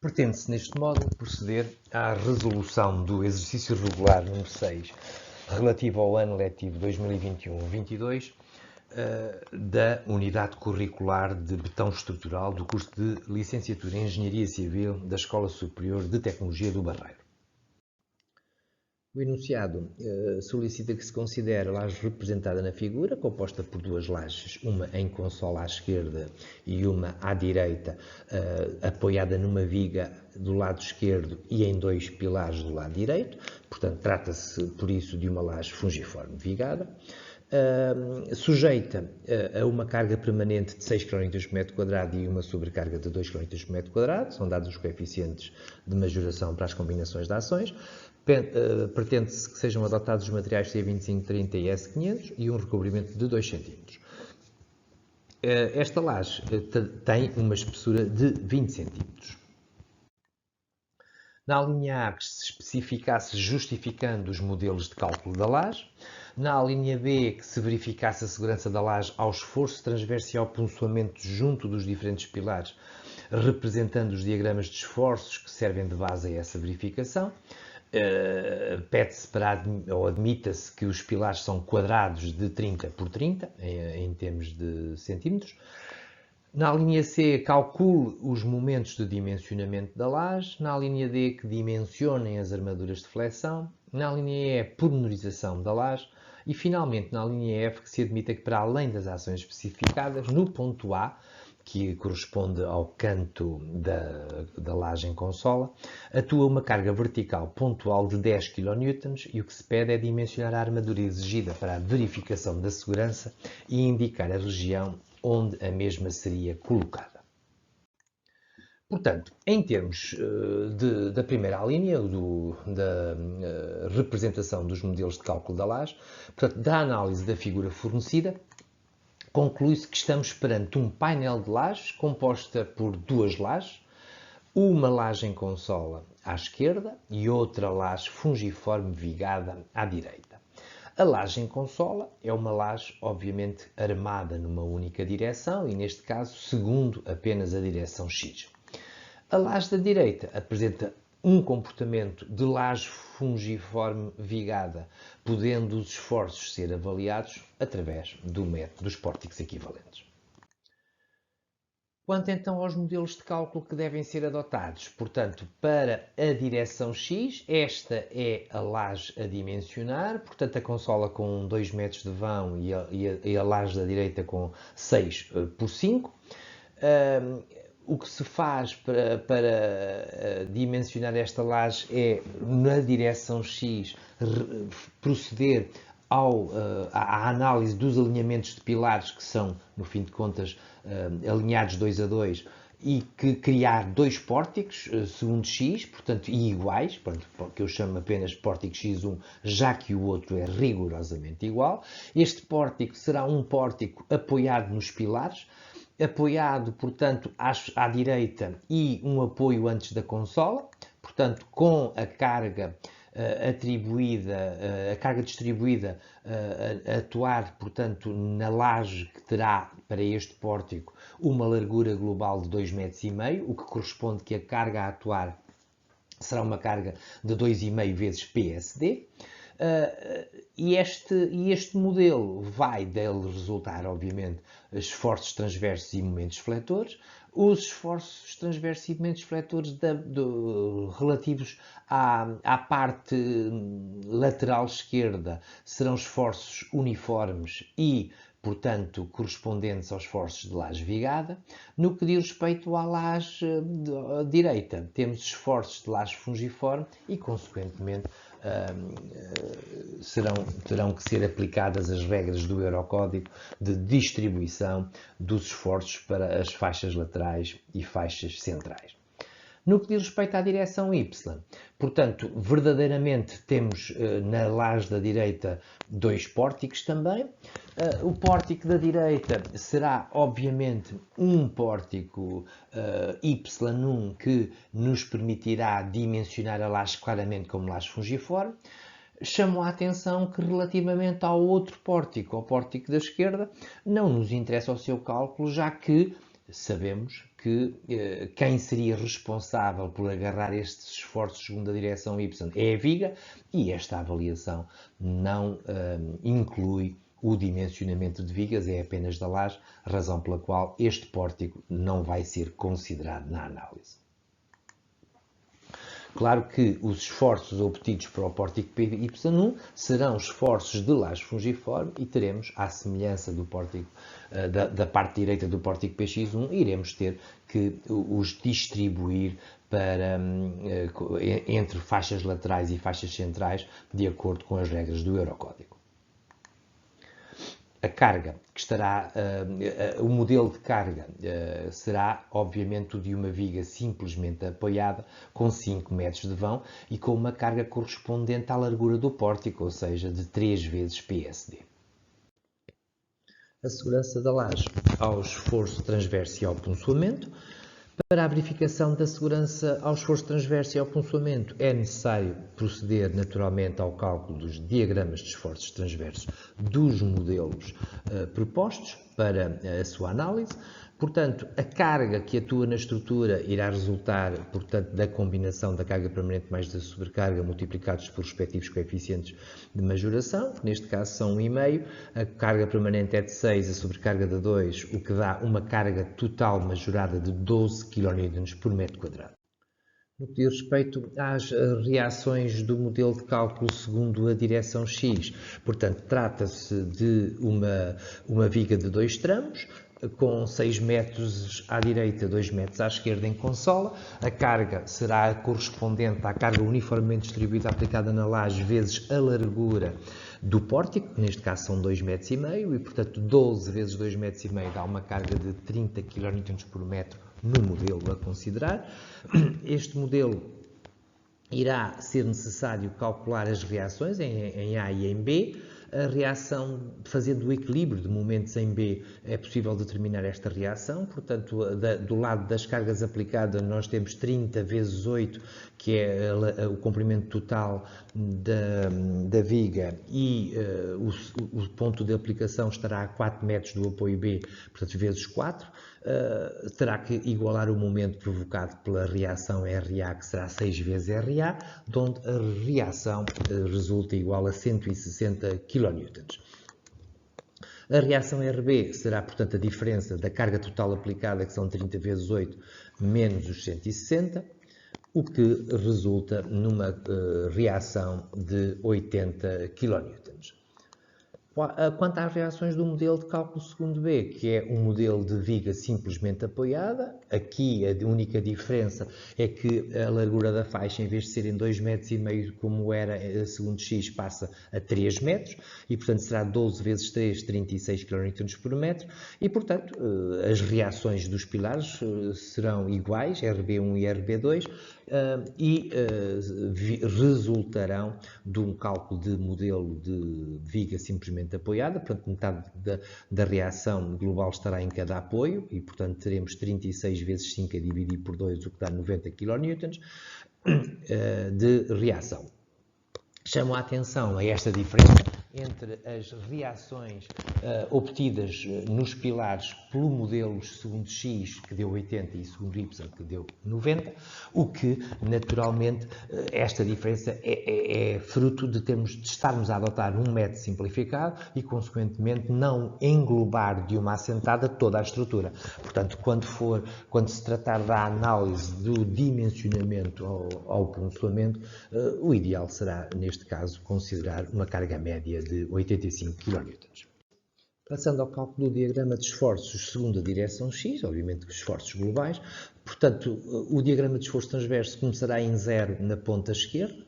Pretende-se, neste modo, proceder à resolução do exercício regular número 6, relativo ao ano letivo 2021-22, da Unidade Curricular de Betão Estrutural do curso de Licenciatura em Engenharia Civil da Escola Superior de Tecnologia do Barreiro. O enunciado solicita que se considere a laje representada na figura, composta por duas lajes, uma em consola à esquerda e uma à direita, apoiada numa viga do lado esquerdo e em dois pilares do lado direito. Portanto, trata-se, por isso, de uma laje fungiforme vigada. Sujeita a uma carga permanente de 6 kN por metro quadrado e uma sobrecarga de 2 kN por metro quadrado, são dados os coeficientes de majoração para as combinações de ações. Pretende-se que sejam adotados os materiais C2530 e S500 e um recobrimento de 2 cm. Esta laje tem uma espessura de 20 cm. Na linha A, que se especificasse justificando os modelos de cálculo da laje. Na linha B, que se verificasse a segurança da laje ao esforço transverso e ao punçoamento junto dos diferentes pilares, representando os diagramas de esforços que servem de base a essa verificação. Pede-se ou admita-se que os pilares são quadrados de 30 por 30, em termos de centímetros. Na linha C, calcule os momentos de dimensionamento da laje. Na linha D, que dimensionem as armaduras de flexão. Na linha E, pormenorização da laje. E, finalmente, na linha F, que se admita que, para além das ações especificadas, no ponto A, que corresponde ao canto da laje em consola, atua uma carga vertical pontual de 10 kN e o que se pede é dimensionar a armadura exigida para a verificação da segurança e indicar a região onde a mesma seria colocada. Portanto, em termos da primeira linha, da representação dos modelos de cálculo da laje, portanto, da análise da figura fornecida, conclui-se que estamos perante um painel de lajes composta por duas lajes, uma laje em consola à esquerda e outra laje fungiforme vigada à direita. A laje em consola é uma laje, obviamente, armada numa única direção e, neste caso, segundo apenas a direção X. A laje da direita apresenta um comportamento de laje fungiforme vigada, podendo os esforços ser avaliados através do método dos pórticos equivalentes. Quanto então aos modelos de cálculo que devem ser adotados, portanto, para a direção X, esta é a laje a dimensionar, portanto, a consola com 2 metros de vão e a laje da direita com 6 por 5. O que se faz para dimensionar esta laje é, na direção X, proceder à análise dos alinhamentos de pilares que são, no fim de contas, alinhados 2 a 2 e que criar dois pórticos segundo X, portanto, e iguais, que eu chamo apenas pórtico X1, já que o outro é rigorosamente igual. Este pórtico será um pórtico apoiado nos pilares, apoiado, portanto, à direita e um apoio antes da consola, portanto, com a carga atribuída, a carga distribuída a atuar, portanto, na laje que terá para este pórtico uma largura global de 2,5 metros, o que corresponde que a carga a atuar será uma carga de 2,5 vezes PSD. E este modelo vai dele resultar, obviamente, esforços transversos e momentos fletores. Os esforços transversos e momentos fletores relativos à parte lateral esquerda serão esforços uniformes e, portanto, correspondentes aos esforços de laje vigada. No que diz respeito à laje direita, temos esforços de laje fungiforme e, consequentemente, terão que ser aplicadas as regras do Eurocódigo de distribuição dos esforços para as faixas laterais e faixas centrais. No que diz respeito à direção Y, portanto, verdadeiramente temos na laje da direita dois pórticos também. O pórtico da direita será, obviamente, um pórtico Y1 que nos permitirá dimensionar a laje claramente como laje fungiforme. Chamo a atenção que, relativamente ao outro pórtico, ao pórtico da esquerda, não nos interessa o seu cálculo, já que sabemos que quem seria responsável por agarrar estes esforços segundo a direção Y é a viga, e esta avaliação não inclui o dimensionamento de vigas, é apenas da laje, razão pela qual este pórtico não vai ser considerado na análise. Claro que os esforços obtidos para o pórtico PY1 serão esforços de laje fungiforme e teremos, à semelhança do pórtico, da parte direita do pórtico PX1, iremos ter que os distribuir entre faixas laterais e faixas centrais de acordo com as regras do Eurocódigo. A carga que estará, o modelo de carga será obviamente o de uma viga simplesmente apoiada com 5 metros de vão e com uma carga correspondente à largura do pórtico, ou seja, de 3 vezes PSD. A segurança da laje ao esforço transverso e ao punçoamento. Para a verificação da segurança ao esforço transverso e ao punçoamento é necessário proceder naturalmente ao cálculo dos diagramas de esforços transversos dos modelos propostos para a sua análise. Portanto, a carga que atua na estrutura irá resultar, portanto, da combinação da carga permanente mais da sobrecarga multiplicados por respectivos coeficientes de majoração, que neste caso são 1,5, a carga permanente é de 6, a sobrecarga de 2, o que dá uma carga total majorada de 12 kN por metro quadrado. No que diz respeito às reações do modelo de cálculo segundo a direção X, portanto, trata-se de uma viga de 2 tramos, com 6 metros à direita, 2 metros à esquerda em consola. A carga será correspondente à carga uniformemente distribuída aplicada na laje vezes a largura do pórtico, que neste caso são 2,5 metros, e portanto 12 vezes 2,5 metros dá uma carga de 30 kN por metro no modelo a considerar. Este modelo irá ser necessário calcular as reações em A e em B. A reação, fazendo o equilíbrio de momentos em B, é possível determinar esta reação. Portanto, do lado das cargas aplicadas, nós temos 30 vezes 8, que é o comprimento total da viga, e o ponto de aplicação estará a 4 metros do apoio B, portanto, vezes 4. Terá que igualar o momento provocado pela reação RA, que será 6 vezes RA, onde a reação resulta igual a 160 kN. A reação RB será, portanto, a diferença da carga total aplicada, que são 30 vezes 8, menos os 160, o que resulta numa reação de 80 kN. Quanto às reações do modelo de cálculo segundo B, que é um modelo de viga simplesmente apoiada, aqui a única diferença é que a largura da faixa, em vez de serem 2,5 metros, como era segundo X, passa a 3 metros, e portanto será 12 vezes 3, 36 kN por metro, e portanto as reações dos pilares serão iguais, RB1 e RB2, e resultarão de um cálculo de modelo de viga simplesmente apoiada, portanto metade da reação global estará em cada apoio e portanto teremos 36 vezes 5 a dividir por 2, o que dá 90 kN de reação. Chamo a atenção a esta diferença entre as reações obtidas nos pilares pelo modelo segundo X, que deu 80, e segundo Y, que deu 90, o que, naturalmente, esta diferença é fruto de estarmos a adotar um método simplificado e, consequentemente, não englobar de uma assentada toda a estrutura. Portanto, quando se tratar da análise do dimensionamento ao punçoamento, o ideal será, neste caso, considerar uma carga média de 85 kN. Passando ao cálculo do diagrama de esforços segundo a direção X, obviamente os esforços globais, portanto, o diagrama de esforço transverso começará em 0 na ponta esquerda,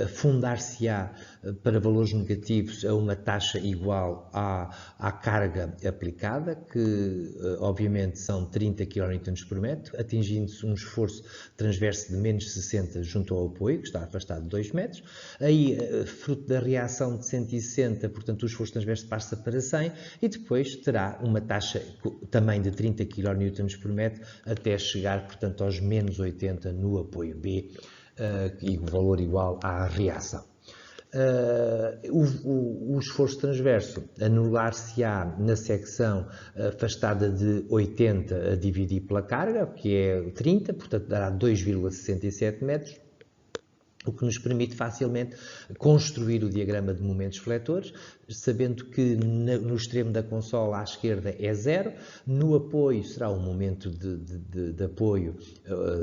fundar-se-á para valores negativos a uma taxa igual à carga aplicada, que obviamente são 30 kN por metro, atingindo-se um esforço transverso de menos 60 junto ao apoio, que está afastado de 2 metros. Aí, fruto da reação de 160, portanto, o esforço transverso passa para 100 e depois terá uma taxa também de 30 kN por metro até chegar, portanto, aos menos 80 no apoio B, e o valor igual à reação. O esforço transverso anular-se-á na secção afastada de 80 a dividir pela carga, que é 30, portanto dará 2,67 metros, o que nos permite facilmente construir o diagrama de momentos fletores, sabendo que no extremo da consola à esquerda é 0, no apoio será um momento de apoio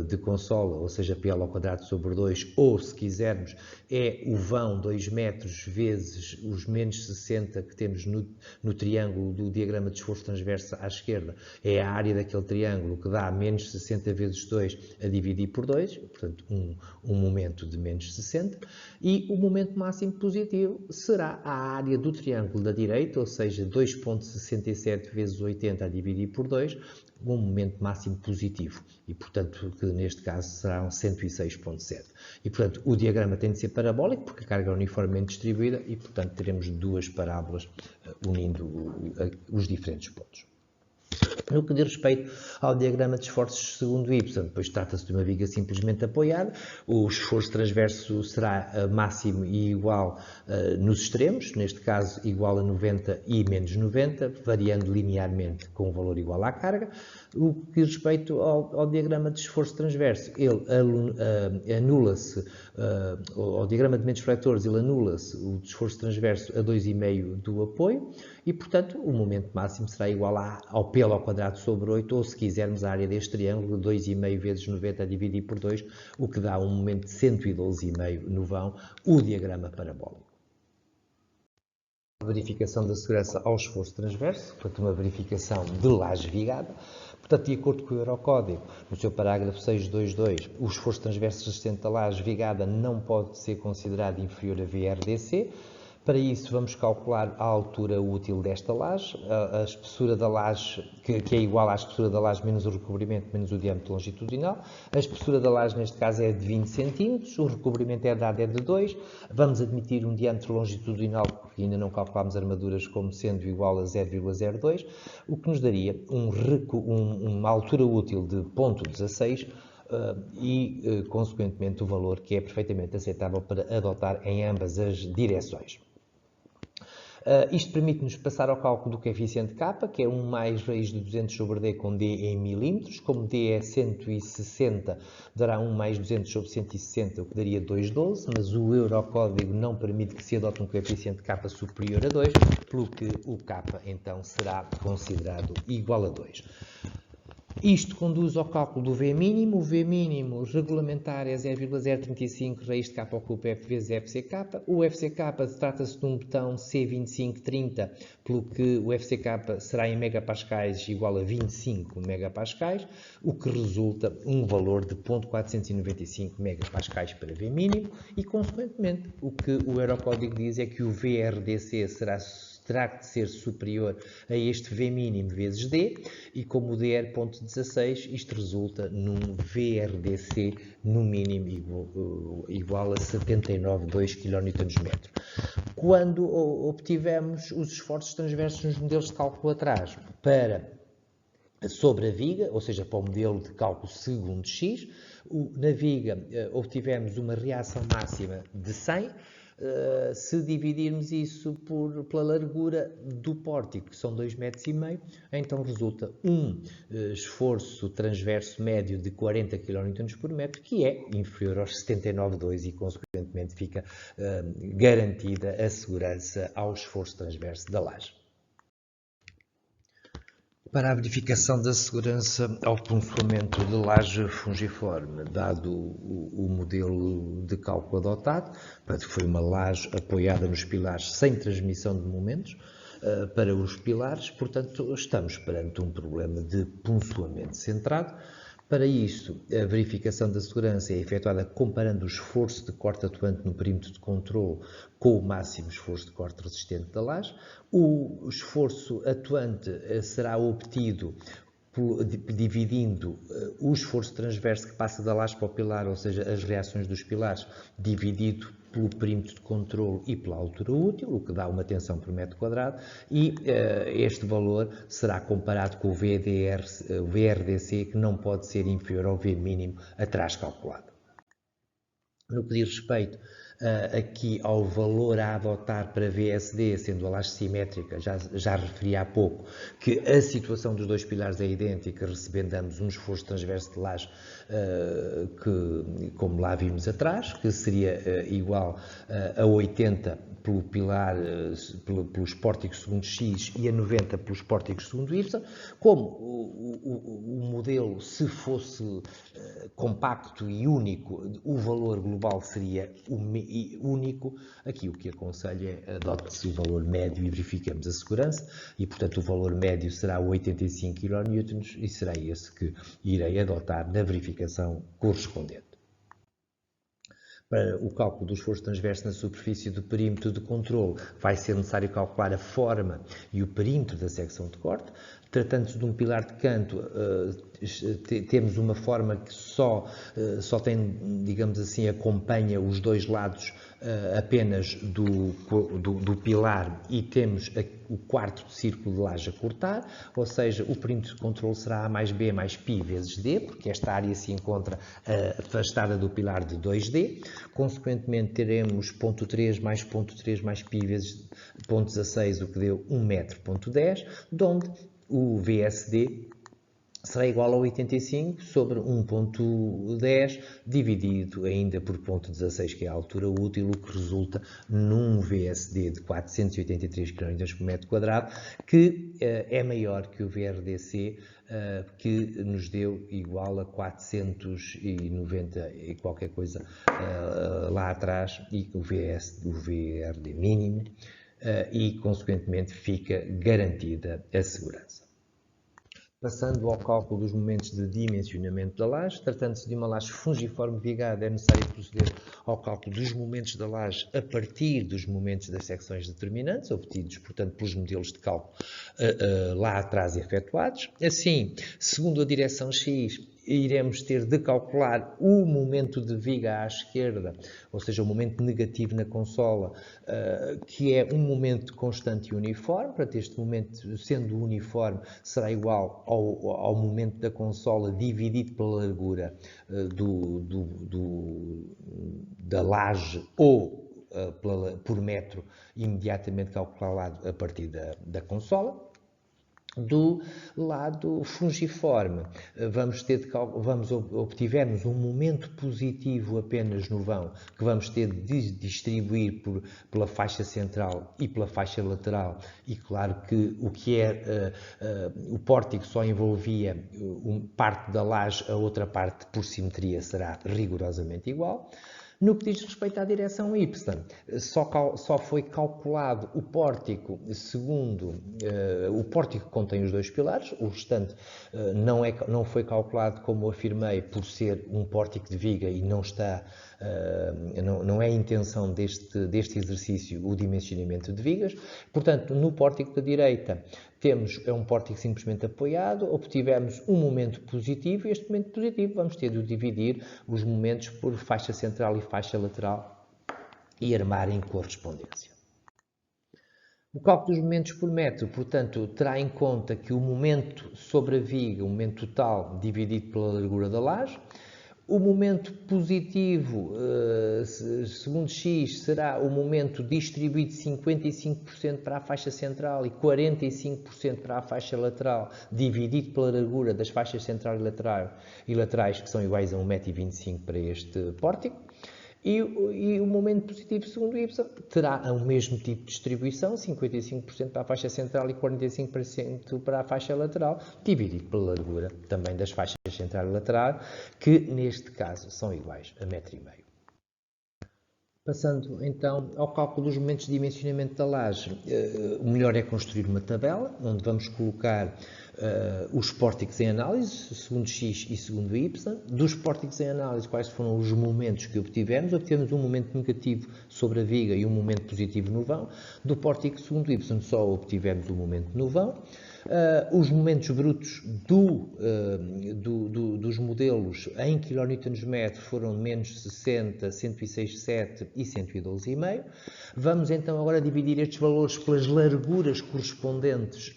de consola, ou seja, PL ao quadrado sobre 2, ou se quisermos é o vão 2 metros vezes os menos 60 que temos no triângulo do diagrama de esforço transverso à esquerda, é a área daquele triângulo que dá menos 60 vezes 2 a dividir por 2, portanto um momento de menos 60, e o momento máximo positivo será a área do triângulo da direita, ou seja, 2,67 vezes 80 a dividir por 2, um momento máximo positivo, e portanto, que neste caso será 106,7. E portanto, o diagrama tem de ser parabólico, porque a carga é uniformemente distribuída, e portanto teremos duas parábolas unindo os diferentes pontos. No que diz respeito ao diagrama de esforços segundo Y, depois trata-se de uma viga simplesmente apoiada, o esforço transverso será máximo e igual nos extremos, neste caso igual a 90 e menos 90, variando linearmente com um valor igual à carga. O que diz respeito ao diagrama de esforço transverso, ele anula-se, ao diagrama de momentos fletores, ele anula-se o esforço transverso a 2,5 do apoio e, portanto, o momento máximo será igual ao pelo ao quadrado sobre 8, ou se quisermos a área deste triângulo, 2,5 vezes 90 a dividir por 2, o que dá um momento de 112,5 no vão, o diagrama parabólico. Verificação da segurança ao esforço transverso, portanto uma verificação de laje vigada. Portanto, de acordo com o Eurocódigo, no seu parágrafo 622, o esforço transverso resistente da laje vigada não pode ser considerado inferior a VRDC. Para isso, vamos calcular a altura útil desta laje, a espessura da laje, que é igual à espessura da laje menos o recobrimento menos o diâmetro longitudinal. A espessura da laje, neste caso, é de 20 cm, o recobrimento dado é de 2. Vamos admitir um diâmetro longitudinal, porque ainda não calculámos armaduras, como sendo igual a 0,02, o que nos daria uma altura útil de 0,16 e, consequentemente, o valor que é perfeitamente aceitável para adotar em ambas as direções. Isto permite-nos passar ao cálculo do coeficiente K, que é 1 mais raiz de 200 sobre D com D em milímetros. Como D é 160, dará 1 mais 200 sobre 160, o que daria 2,12, mas o Eurocódigo não permite que se adote um coeficiente K superior a 2, pelo que o K, então, será considerado igual a 2. Isto conduz ao cálculo do V mínimo. O V mínimo regulamentar é 0,035 raiz de K ao cubo F vezes FCK. O FCK trata-se de um botão C2530, pelo que o FCK será em megapascais igual a 25 megapascais, o que resulta um valor de 0,495 megapascais para V mínimo e, consequentemente, o que o Eurocódigo diz é que o VRDC terá de ser superior a este V mínimo vezes D, e como o D é 0,16, isto resulta num VRDC no mínimo igual a 79,2 kN/m. Quando obtivemos os esforços transversos nos modelos de cálculo atrás sobre a viga, ou seja, para o modelo de cálculo segundo X, na viga obtivemos uma reação máxima de 100, se dividirmos isso pela largura do pórtico, que são 2,5 metros, então resulta um esforço transverso médio de 40 kN/m, que é inferior aos 79,2 e, consequentemente, fica garantida a segurança ao esforço transverso da laje. Para a verificação da segurança ao pontuamento de laje fungiforme, dado o modelo de cálculo adotado, que foi uma laje apoiada nos pilares sem transmissão de momentos para os pilares, portanto, estamos perante um problema de pontuamento centrado. Para isso, a verificação da segurança é efetuada comparando o esforço de corte atuante no perímetro de controle com o máximo esforço de corte resistente da laje. O esforço atuante será obtido dividindo o esforço transverso que passa da laje para o pilar, ou seja, as reações dos pilares, dividido pelo perímetro de controle e pela altura útil, o que dá uma tensão por metro quadrado, e este valor será comparado com o VRDC, que não pode ser inferior ao V mínimo atrás calculado. No que diz respeito aqui ao valor a adotar para VSD, sendo a laje simétrica, já referi há pouco que a situação dos dois pilares é idêntica, recebendo ambos um esforço transverso de laje como lá vimos atrás, que seria igual a 80 pelo pilar, pelos pórticos segundo X e a 90 pelos pórticos segundo Y. Como o modelo, se fosse compacto e único, o valor global seria único. Aqui o que aconselho é adote-se o valor médio e verificamos a segurança, e portanto o valor médio será 85 kN e será esse que irei adotar na verificação correspondente. Para o cálculo do esforço transverso na superfície do perímetro de controle, vai ser necessário calcular a forma e o perímetro da secção de corte. Tratando-se de um pilar de canto, temos uma forma que só tem, digamos assim, acompanha os dois lados apenas do pilar, e temos o quarto círculo de laje a cortar, ou seja, o perímetro de controle será A mais B mais π vezes D, porque esta área se encontra afastada do pilar de 2D. Consequentemente, teremos ponto 3 mais π vezes ponto 16, o que deu 1 metro, ponto 10, de onde o VSD será igual a 85 sobre 1.10 dividido ainda por ponto 16, que é a altura útil, o que resulta num VSD de 483 kN por metro quadrado, que é maior que o VRDC, que nos deu igual a 490 e qualquer coisa lá atrás, e o VRD mínimo, e consequentemente fica garantida a segurança. Passando ao cálculo dos momentos de dimensionamento da laje, tratando-se de uma laje fungiforme vigada, é necessário proceder ao cálculo dos momentos da laje a partir dos momentos das secções determinantes, obtidos, portanto, pelos modelos de cálculo lá atrás efetuados. Assim, segundo a direção X, iremos ter de calcular o momento de viga à esquerda, ou seja, o momento negativo na consola, que é um momento constante e uniforme. Para este momento, sendo uniforme, será igual ao momento da consola dividido pela largura da laje ou por metro imediatamente calculado a partir da consola. Do lado fungiforme, obtivemos um momento positivo apenas no vão, que vamos ter de distribuir pela faixa central e pela faixa lateral, e claro que o pórtico só envolvia parte da laje, a outra parte por simetria será rigorosamente igual. No que diz respeito à direção Y, só foi calculado o pórtico segundo o pórtico que contém os dois pilares, o restante não foi calculado, como afirmei, por ser um pórtico de viga e não é a intenção deste exercício o dimensionamento de vigas. Portanto, no pórtico da direita é um pórtico simplesmente apoiado, obtivemos um momento positivo, e este momento positivo vamos ter de dividir os momentos por faixa central e faixa lateral e armar em correspondência. O cálculo dos momentos por metro, portanto, terá em conta que o momento sobre a viga, o momento total dividido pela largura da laje. O momento positivo, segundo X, será o momento distribuído 55% para a faixa central e 45% para a faixa lateral, dividido pela largura das faixas central e laterais, que são iguais a 1,25 m para este pórtico. E o momento positivo, segundo Y, terá o mesmo tipo de distribuição, 55% para a faixa central e 45% para a faixa lateral, dividido pela largura também das faixas central e lateral, que neste caso são iguais a 1,5 m. Passando então ao cálculo dos momentos de dimensionamento da laje, o melhor é construir uma tabela, onde vamos colocar os pórticos em análise, segundo X e segundo Y. Dos pórticos em análise, quais foram os momentos que obtivemos? Obtivemos um momento negativo sobre a viga e um momento positivo no vão. Do pórtico segundo Y, só obtivemos um momento no vão. Os momentos brutos dos modelos em kN/m foram menos 60, 106,7 e 112,5. Vamos então agora dividir estes valores pelas larguras correspondentes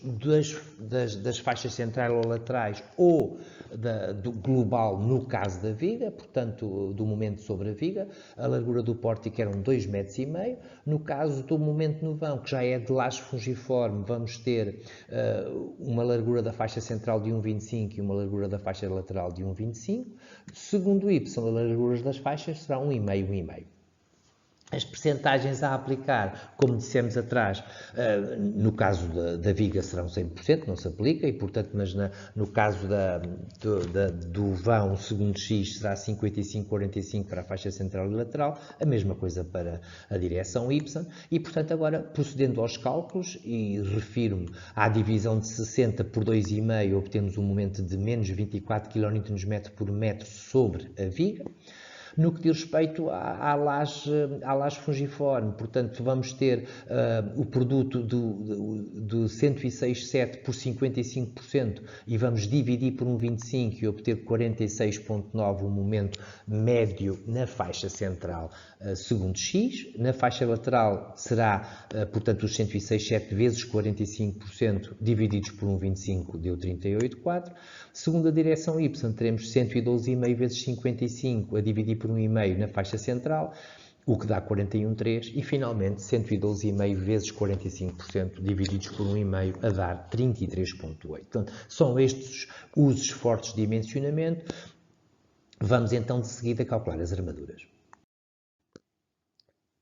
das faixas centrais ou laterais ou do global no caso da viga, portanto, do momento sobre a viga. A largura do pórtico eram 2,5 metros. No caso do momento no vão, que já é de laje fungiforme, vamos ter uma largura da faixa central de 1,25 e uma largura da faixa lateral de 1,25. Segundo Y, as larguras das faixas serão 1,5, 1,5. As percentagens a aplicar, como dissemos atrás, no caso da viga serão 100%, não se aplica, e portanto, mas no caso do vão, segundo X, será 55-45 para a faixa central e lateral, a mesma coisa para a direção Y, e portanto agora, procedendo aos cálculos, e refiro-me à divisão de 60 por 2,5, obtemos um momento de menos 24 kN por metro sobre a viga. No que diz respeito à laje fungiforme, portanto, vamos ter o produto do 106,7 por 55% e vamos dividir por 1,25 e obter 46,9 o momento médio na faixa central segundo X. Na faixa lateral será, portanto, os 106,7 vezes 45% divididos por 1,25 deu 38,4. Segundo a direção Y, teremos 112,5 vezes 55 a dividir por 1,5 na faixa central, o que dá 41,3, e finalmente 112,5 vezes 45% divididos por 1,5 a dar 33,8. Portanto, são estes os esforços de dimensionamento. Vamos então de seguida calcular as armaduras.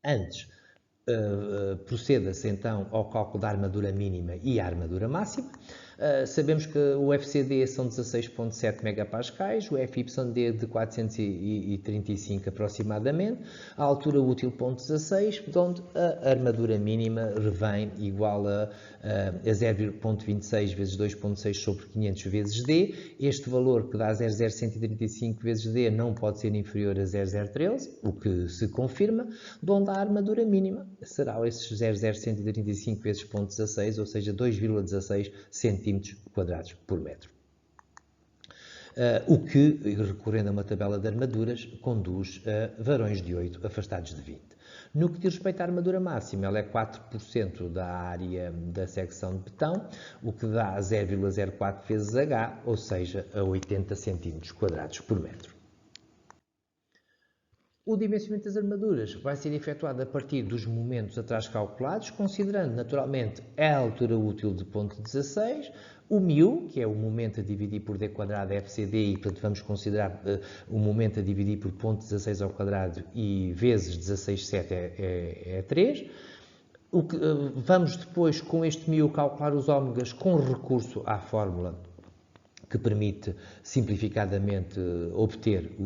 Antes, proceda-se então ao cálculo da armadura mínima e a armadura máxima. Sabemos que o FCD são 16,7 megapascais, o FYD de 435 aproximadamente, a altura útil 0,16, onde a armadura mínima revém igual a 0,26 vezes 2,6 sobre 500 vezes D. Este valor que dá 0,0135 vezes D não pode ser inferior a 0,013, o que se confirma, onde a armadura mínima será esses 0,0135 vezes 0,16, ou seja, 2,16 centímetros quadrados por metro. O que, recorrendo a uma tabela de armaduras, conduz a varões de 8 afastados de 20. No que diz respeito à armadura máxima, ela é 4% da área da secção de betão, o que dá 0,04 vezes H, ou seja, a 80 centímetros quadrados por metro. O dimensionamento das armaduras vai ser efetuado a partir dos momentos atrás calculados, considerando naturalmente a altura útil de 0,16, o μ, que é o momento a dividir por d quadrado FCD, e portanto vamos considerar o momento a dividir por 0,16 ao quadrado e vezes 16,7 é 3. Vamos depois, com este μ, calcular os ômegas com recurso à fórmula que permite simplificadamente obter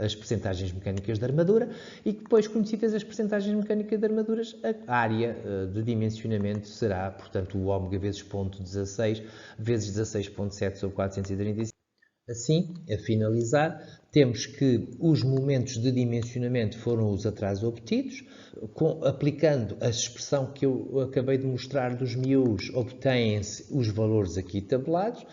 as percentagens mecânicas da armadura, e depois, conhecidas as percentagens mecânicas de armaduras, a área de dimensionamento será, portanto, o ômega vezes 0,16 vezes 16,7 sobre 435. Assim, a finalizar, temos que os momentos de dimensionamento foram os atrás obtidos, aplicando a expressão que eu acabei de mostrar dos μ's, obtêm-se os valores aqui tabelados.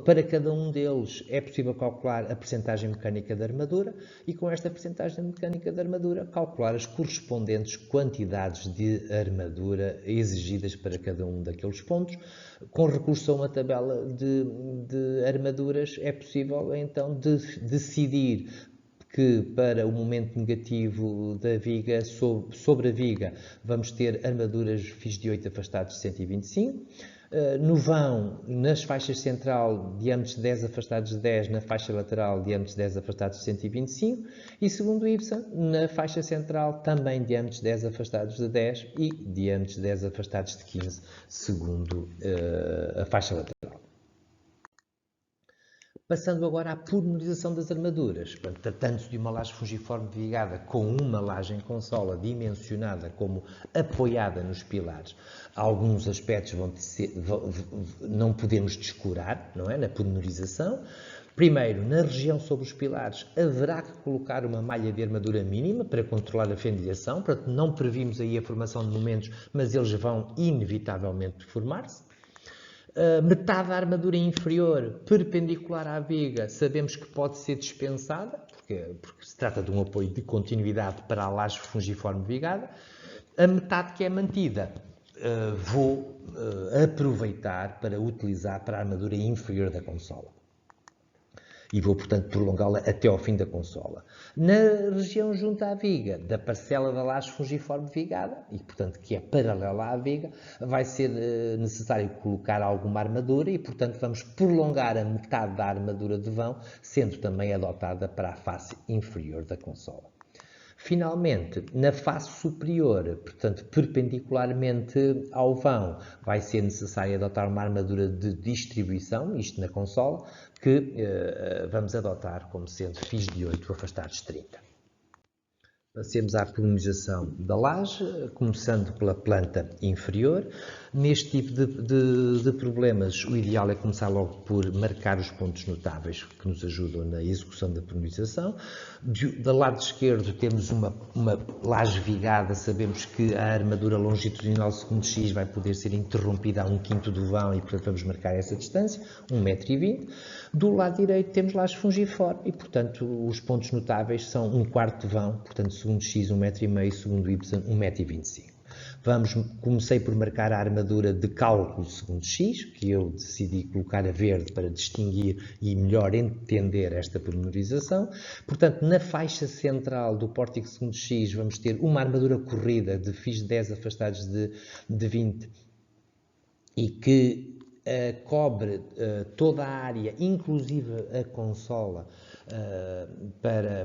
Para cada um deles é possível calcular a percentagem mecânica da armadura e com esta percentagem mecânica da armadura calcular as correspondentes quantidades de armadura exigidas para cada um daqueles pontos. Com recurso a uma tabela de armaduras é possível então decidir que para o momento negativo da viga, sobre a viga, vamos ter armaduras FIS de 8 afastados de 125. No vão, nas faixas central, diâmetros de 10 afastados de 10, na faixa lateral, diâmetros de 10 afastados de 125, e segundo Y, na faixa central, também diâmetros de 10 afastados de 10 e diâmetros de 10 afastados de 15, segundo a faixa lateral. Passando agora à pormenorização das armaduras, tratando-se de uma laje fungiforme vigada com uma laje em consola dimensionada como apoiada nos pilares, alguns aspectos não podemos descurar, não é? Na pormenorização. Primeiro, na região sobre os pilares, haverá que colocar uma malha de armadura mínima para controlar a fendilhação, portanto não previmos aí a formação de momentos, mas eles vão inevitavelmente formar-se. Metade da armadura inferior, perpendicular à viga, sabemos que pode ser dispensada, porque se trata de um apoio de continuidade para a laje fungiforme vigada. A metade que é mantida, vou aproveitar para utilizar para a armadura inferior da consola. e vou, portanto, prolongá-la até ao fim da consola. Na região junto à viga, da parcela da laje fungiforme vigada, e, portanto, que é paralela à viga, vai ser necessário colocar alguma armadura e, portanto, vamos prolongar a metade da armadura de vão, sendo também adotada para a face inferior da consola. Finalmente, na face superior, portanto, perpendicularmente ao vão, vai ser necessário adotar uma armadura de distribuição, isto na consola, que vamos adotar como sendo FIS de 8 afastados de 30. Passemos à pormenização da laje, começando pela planta inferior. Neste tipo de problemas, o ideal é começar logo por marcar os pontos notáveis que nos ajudam na execução da pormenização. Do lado esquerdo temos uma laje vigada, sabemos que a armadura longitudinal segundo X vai poder ser interrompida a 1/5 do vão e, portanto, vamos marcar essa distância, 1,20 m. Do lado direito temos laje fungiforme e, portanto, os pontos notáveis são 1/4 de vão, portanto, segundo X 1,5 m, segundo Y 1,25 m. Comecei por marcar a armadura de cálculo segundo X, que eu decidi colocar a verde para distinguir e melhor entender esta pormenorização. Portanto, na faixa central do pórtico segundo X vamos ter uma armadura corrida de FIS 10 afastados de 20 e que cobre toda a área, inclusive a consola,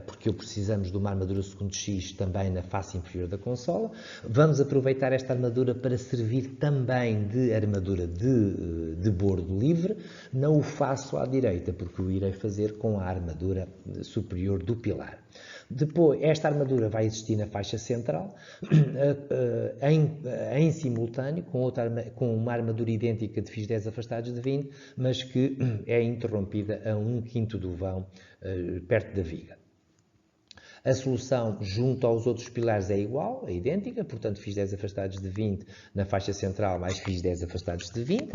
porque precisamos de uma armadura segundo X também na face inferior da consola. Vamos aproveitar esta armadura para servir também de armadura de bordo livre. Não o faço à direita, porque o irei fazer com a armadura superior do pilar. Depois, esta armadura vai existir na faixa central, em simultâneo, com uma armadura idêntica de FIS 10 afastados de 20, mas que é interrompida a 1/5 do vão, perto da viga. A solução junto aos outros pilares é igual, é idêntica, portanto FIS 10 afastados de 20 na faixa central mais FIS 10 afastados de 20,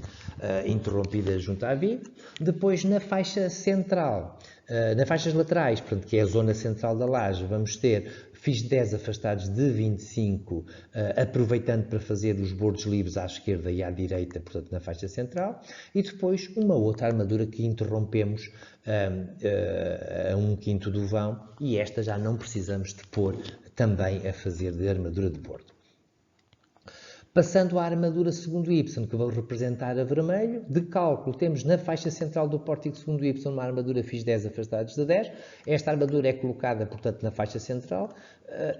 interrompida junto à viga. Depois na faixa central, nas faixas laterais, portanto, que é a zona central da laje, vamos ter FIS 10 afastados de 25, aproveitando para fazer os bordos livres à esquerda e à direita, portanto, na faixa central, e depois uma outra armadura que interrompemos a 1/5 do vão, e esta já não precisamos de pôr também a fazer de armadura de bordo. Passando à armadura segundo Y, que vou representar a vermelho, de cálculo temos na faixa central do pórtico segundo Y uma armadura FIS 10 afastados de 10. Esta armadura é colocada, portanto, na faixa central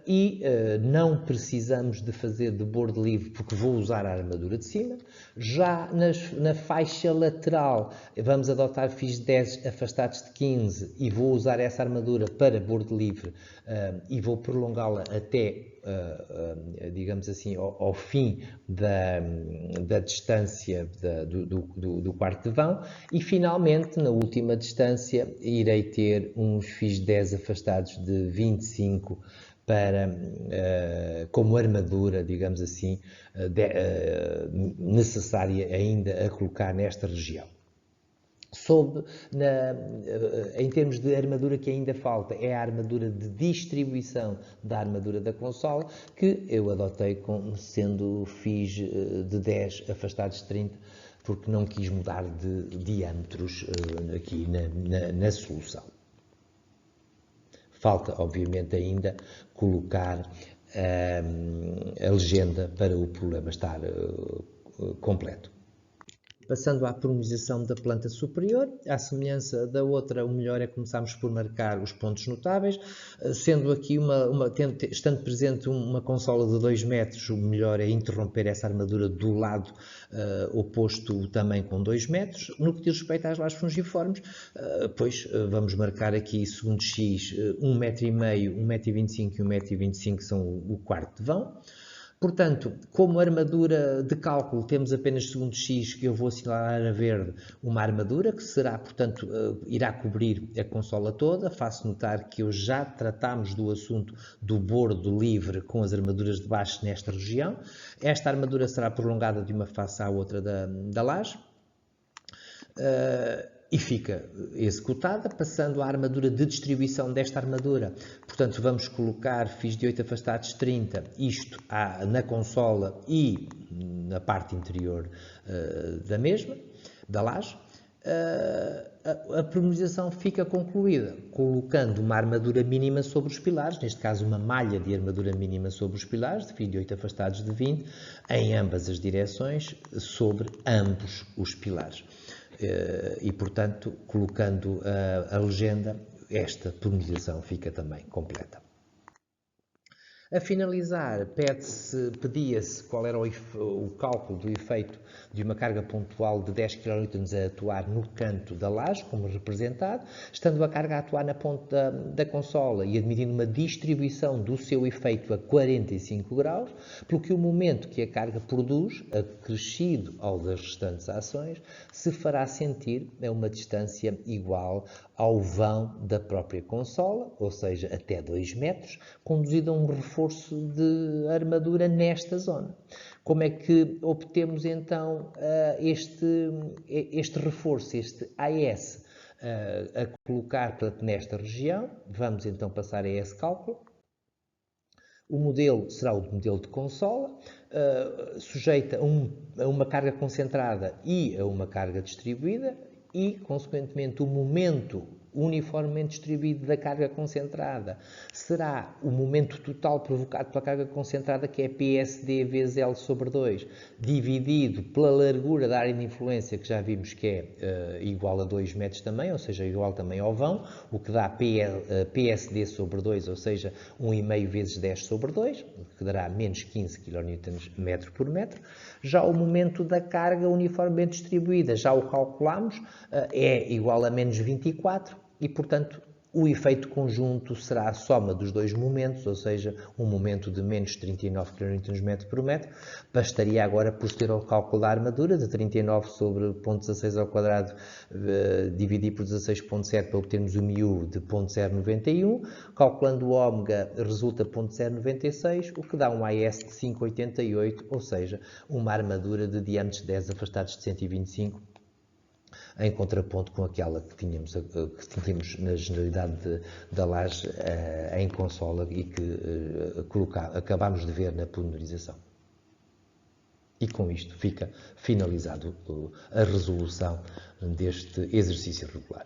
e não precisamos de fazer de bordo livre porque vou usar a armadura de cima. Já na faixa lateral vamos adotar FIS 10 afastados de 15 e vou usar essa armadura para bordo livre e vou prolongá-la até digamos assim, ao fim da distância do quarto de vão e finalmente na última distância irei ter uns FIS 10 afastados de 25 como armadura, digamos assim, necessária ainda a colocar nesta região. Em termos de armadura que ainda falta, é a armadura de distribuição da armadura da consola, que eu adotei como sendo FIS de 10 afastados de 30, porque não quis mudar de diâmetros aqui na solução. Falta, obviamente, ainda colocar a legenda para o problema estar completo. Passando à pormenização da planta superior, à semelhança da outra, o melhor é começarmos por marcar os pontos notáveis, sendo aqui estando presente uma consola de 2 metros, o melhor é interromper essa armadura do lado oposto também com 2 metros. No que diz respeito às lajes fungiformes, pois vamos marcar aqui segundo X 1,5 m, 1,25 m e 1,25 m são o quarto de vão. Portanto, como armadura de cálculo, temos apenas segundo X, que eu vou assinalar a verde, uma armadura que será, portanto, irá cobrir a consola toda. Faço notar que eu já tratámos do assunto do bordo livre com as armaduras de baixo nesta região. Esta armadura será prolongada de uma face à outra da laje. E fica executada, passando à armadura de distribuição desta armadura. Portanto, vamos colocar FIS de 8 afastados de 30, isto na consola e na parte interior da laje. a pormenorização fica concluída, colocando uma armadura mínima sobre os pilares, neste caso uma malha de armadura mínima sobre os pilares, de 28 afastados de 20, em ambas as direções, sobre ambos os pilares. E, portanto, colocando a legenda, esta pormenorização fica também completa. A finalizar, pedia-se qual era o cálculo do efeito de uma carga pontual de 10 kN a atuar no canto da laje, como representado, estando a carga a atuar na ponta da consola e admitindo uma distribuição do seu efeito a 45 graus, pelo que o momento que a carga produz, acrescido ao das restantes ações, se fará sentir a uma distância igual ao vão da própria consola, ou seja, até 2 metros, conduzido a um reforço de armadura nesta zona. Como é que obtemos então este reforço, este AS, a colocar nesta região? Vamos então passar a esse cálculo. O modelo será o modelo de consola, sujeito a uma carga concentrada e a uma carga distribuída, e, consequentemente, o momento uniformemente distribuído da carga concentrada será o momento total provocado pela carga concentrada, que é PSD vezes L sobre 2, dividido pela largura da área de influência, que já vimos que é igual a 2 metros também, ou seja, igual também ao vão, o que dá PSD sobre 2, ou seja, 1,5 vezes 10 sobre 2, que dará menos 15 kN por metro. Já o momento da carga uniformemente distribuída, já o calculamos, é igual a menos 24, e, portanto, o efeito conjunto será a soma dos dois momentos, ou seja, um momento de menos 39 kN por metro. Bastaria agora proceder ao cálculo da armadura, de 39 sobre 0,16 ao quadrado, dividir por 16,7 para obtermos o μ de 0,091. Calculando o ômega, resulta 0,096, o que dá um AS de 5,88, ou seja, uma armadura de diâmetros 10 afastados de 125, em contraponto com aquela que tínhamos na generalidade da laje em consola e que acabámos de ver na pormenorização. E com isto fica finalizado a resolução deste exercício regular.